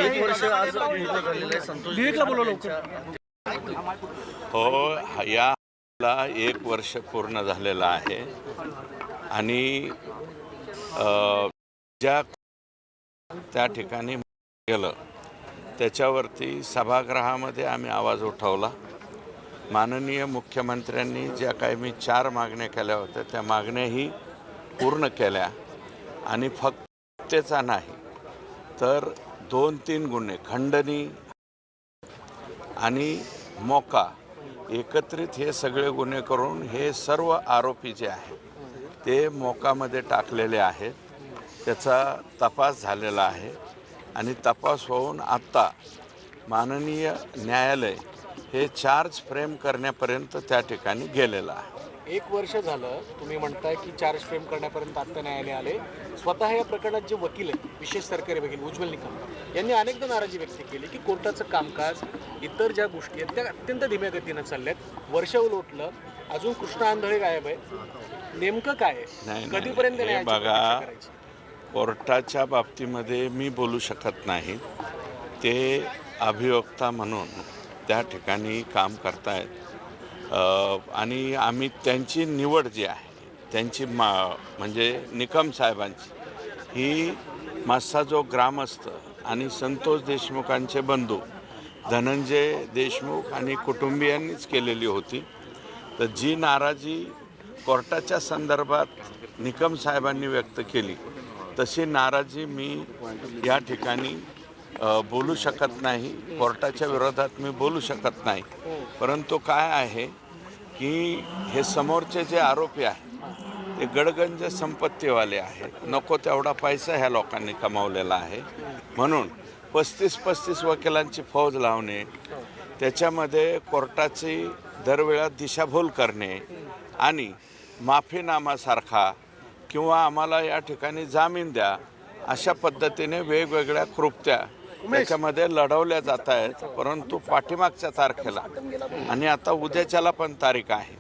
एक वर्ष आज पूर्ण झालेलं आहे. संतोष हो, याला 1 वर्ष पूर्ण झालेलं आहे आणि ज्या त्या ठिकाणी गेलं त्याच्यावरती सभागृहामध्ये आम्ही आवाज उठवला. माननीय मुख्यमंत्र्यांनी ज्या काही मी 4 मागण्या केल्या होत्या त्या मागण्याही पूर्ण केल्या आणि फक्त त्याचा नाही तर 2-3 गुन्हे खंडणी आणि मोका एकत्रित हे सगळे गुन्हे करून हे सर्व आरोपी जे आहेत ते मोकामध्ये टाकलेले आहेत. त्याचा तपास झालेला आहे आणि तपास होऊन आत्ता माननीय न्यायालय हे चार्ज फ्रेम करण्यापर्यंत त्या ठिकाणी गेलेलं आहे. 1 वर्ष झालं तुम्ही म्हणताय की चार्ज फ्रेम करण्यापर्यंत आता न्यायालय आले. स्वतः या प्रकरणात जे वकील आहेत, विशेष सरकारी वकील उज्ज्वल निकम यांनी अनेकदा नाराजी व्यक्त केली की कोर्टाचं कामकाज इतर ज्या गोष्टी आहेत त्या अत्यंत धीम्या गतीनं चालल्यात. वर्ष उलटलं, अजून कृष्णा आंधळे गायब आहे. नेमकं काय आहे? कधीपर्यंत हे बघा, कोर्टाच्या बाबतीमध्ये मी बोलू शकत नाही. ते अभिवक्ता म्हणून त्या ठिकाणी काम करतायत आणि आम्ही त्यांची निवड जी आहे त्यांची म्हणजे निकम साहेबांची ही मासा जो ग्रामस्थ आणि संतोष देशमुखांचे बंधू धनंजय देशमुख आणि कुटुंबियांनीच केलेली होती. तर जी नाराजी कोर्टाच्या संदर्भात निकम साहेबांनी व्यक्त केली तशी नाराजी मी या ठिकाणी बोलू शकत नाही. कोर्टाच्या विरोधात मी बोलू शकत नाही. परंतु काय आहे की हे समोरचे जे आरोपी आहेत ते गडगंज संपत्तीवाले आहेत. नको तेवढा पैसा ह्या लोकांनी कमावलेला आहे. म्हणून 35 वकिलांची फौज लावणे, त्याच्यामध्ये कोर्टाची दरवेळा दिशाभूल करणे आणि माफीनामासारखा किंवा आम्हाला या ठिकाणी जामीन द्या अशा पद्धतीने वेगवेगळ्या कृत्या त्याच्यामध्ये लढवल्या जात आहेत. परंतु पाठीमागच्या तारखेला आणि आता उद्याच्याला पण तारीख आहे,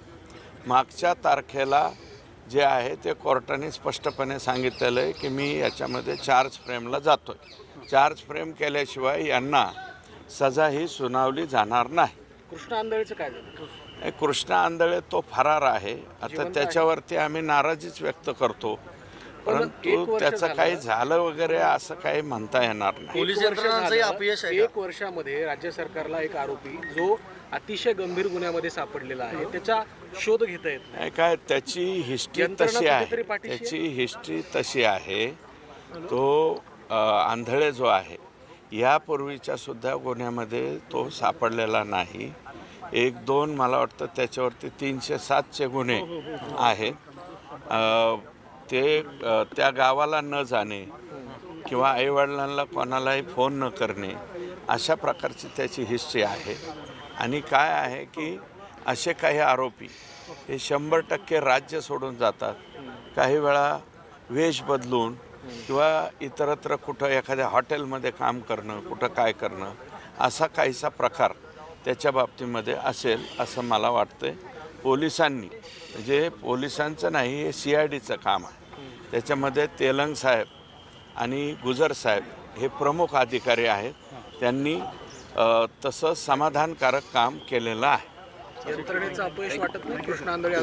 मागच्या तारखेला जे आहे ते कोर्टाने स्पष्टपणे सांगितलेलं आहे की मी याच्यामध्ये चार्ज फ्रेमला जातो आहे. चार्ज फ्रेम केल्याशिवाय यांना सजा ही सुनावली जाणार नाही. कृष्णा आंधळेचं काय झालं? कृष्णा आंधळे तो फरार आहे. आता त्याच्यावरती आम्ही नाराजीच व्यक्त करतो. परंतु त्याचं काही झालं वगैरे असं काही म्हणता येणार नाही. पोलीस यंत्रणांचंही अपयश आहे. 1 वर्षामध्ये राज्य सरकारला एक आरोपी जो अतिशय गंभीर गुन्ह्यामध्ये सापडलेला आहे त्याचा शोध घेता येत नाही. काय त्याची हिस्ट्री तशी आहे, त्याची हिस्ट्री तशी आहे. तो आंधळे जो आहे यापूर्वीच्या सुद्धा गुन्ह्यामध्ये तो सापडलेला नाही. 1-2 मला वाटतं त्याच्यावरती 307चे गुन्हे आहेत. ते त्या गावाला न जाणे किंवा आईवडिलांना कोणालाही फोन न करणे अशा प्रकारची त्याची हिस्ट्री आहे. आणि काय आहे की असे काही आरोपी हे 100% राज्य सोडून जातात. काही वेळा वेश बदलून किंवा इतरत्र कुठं एखाद्या हॉटेलमध्ये काम करणं, कुठं काय करणं असा काहीसा प्रकार त्याच्या बाबतीमध्ये असेल असं मला वाटतं. पोलिसांनी म्हणजे पोलिसांचं नाही, हे CIDचं काम आहे. त्याच्यामध्ये तेलंग साहेब आणि गुजर साहेब हे प्रमुख अधिकारी आहेत. त्यांनी तसं समाधानकारक काम केलेलं आहे. यंत्रणेचं अपयश वाटत नाही कृष्णा आंधळे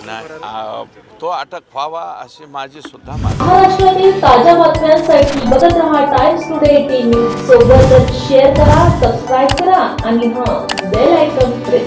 तो अटक व्हावा अशी माझी सुद्धा मागणी. महाराष्ट्रातील ताज्या बातम्यांसाठी बघत रहा टाइम्स टुडे TV. सोबतच शेअर करा, सबस्क्राईब करा आणि बेल आयकॉन प्रेस